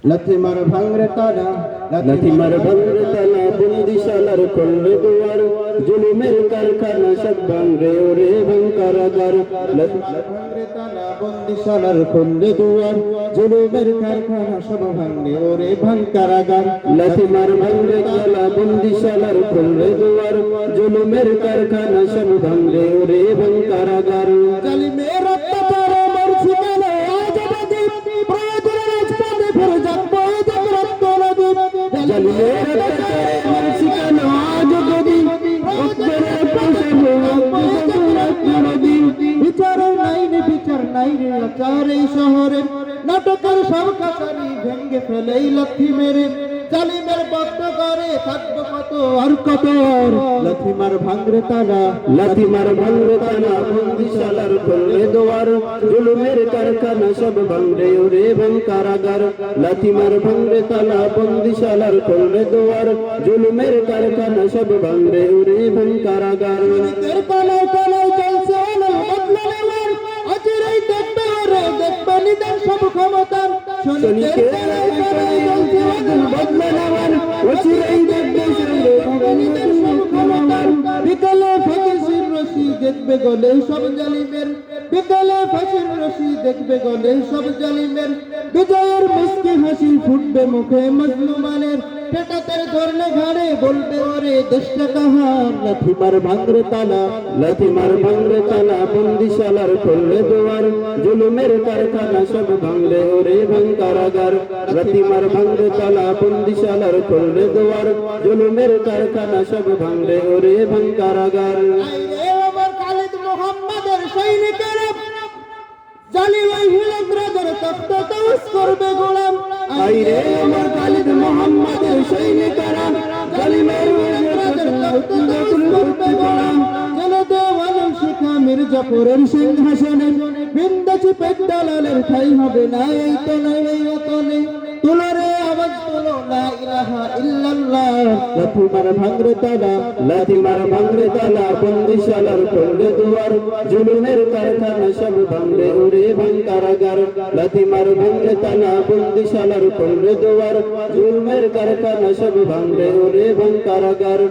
লাথিমার ভাঙরে তালা লাথিমার ভাঙরে তালা বন্দিশালার খুললে দুয়ার জুলুমের কারখানা সব ভাঙরে ওরে ভাঙকারাগার ভাঙরে তালা বন্দিশালার খুললে দুয়ার জুলুমের কারখানা সব ভাঙরে ওরে ভাঙকারাগার লাথিমার ভাঙরে তালা বন্দিশালার খুললে দুয়ার জুলুমের কারখানা সব ভাঙরে ওরে ভাঙকারাগার জালিমের অত্যাচারে মরছি কেন আজ অবধি প্রয়োজনে রাজপথে ফিরে যাবো জাগ্রত নদী জালিমের অত্যাচারে মরছি কেন আজ অবধি প্রয়োজনে পৌঁছাবো জাগ্রত নদী বিচার নাই রে আচার এই শহরে নাটকের সব কাছারি ভেঙ্গে ফেলেই লাথি মেরে জালিমের বদ্ধ করে থাকবো কত আর কত লাথিমার ভাঙরে তালা লাথিমার ভাঙরে তালা বন্দিশালার খুললে দুয়ার জুলুমের কারখানা সব ভাঙরে ওরে ভাঙকারাগার লাথিমার ভাঙরে তালা বন্দিশালার খুললে দুয়ার জুলুমের কারখানা সব ভাঙরে ওরে ভাঙকারাগার তের পালায় পালায় চলছে আলো বদলা নেওয়ার অচিরেই দেখবে ওরে দেখবে নিদান সব ক্ষমতার শনিকের পালায় পালায় চলছে আলো বদলা নেওয়ার অচিরেই দেখবে নিদান সব ক্ষমতার বিকালে ফাঁসির রশি দেখবে গলে সব জালিমের বিকালে ফাঁসির রশি দেখবে গলে সব জালিমের বিজয়ের মিষ্টি হাসি ফুটবে মুখে মজলুমানের পেটাতে ধরলে ঘরে বলবে ওরে দেশটা কাহার লাথিমার ভাঙরে তালা লাথিমার ভাঙরে তালা বন্দিশালার খুললে দুয়ার জুলুমের কারখানা সব ভাঙলে ওরে ভাঙকারাগার লাথিমার ভাঙরে তালা বন্দিশালার খুললে দুয়ার জুলুমের কারখানা সব ভাঙলে ওরে ভাঙকারাগার আমার খালিদ মোহাম্মদের সৈনিকেরা জালিম হিলাক রাজার তখ্ত তাওস করবে গোলাম আইরে আমার খালিদ মোহাম্মদের সৈনিকেরা জালিমের রাজার তখ্ত তাওস করবে গোলাম চলে দেওয়াল শিখা মির্জাপুরের সিংহাসনে বিন্দাচি পেট্টালালের ঠাই হবে না এই তো নাই এই অতনে তুলারে আওয়াজ তোলো লা ইলাহা ইল্লাল্লাহ লাথিমার ভাঙরে তালা লাথিমার ভাঙরে তালা বন্দিশালার খুললে দুয়ার জুলুমের কারখানা সব ভাঙলে ওরে ভাঙকারাগার লাথিমার ভাঙরে তালা বন্দিশালার খুললে দুয়ার জুলুমের কারখানা সব ভাঙলে ওরে ভাঙকারাগার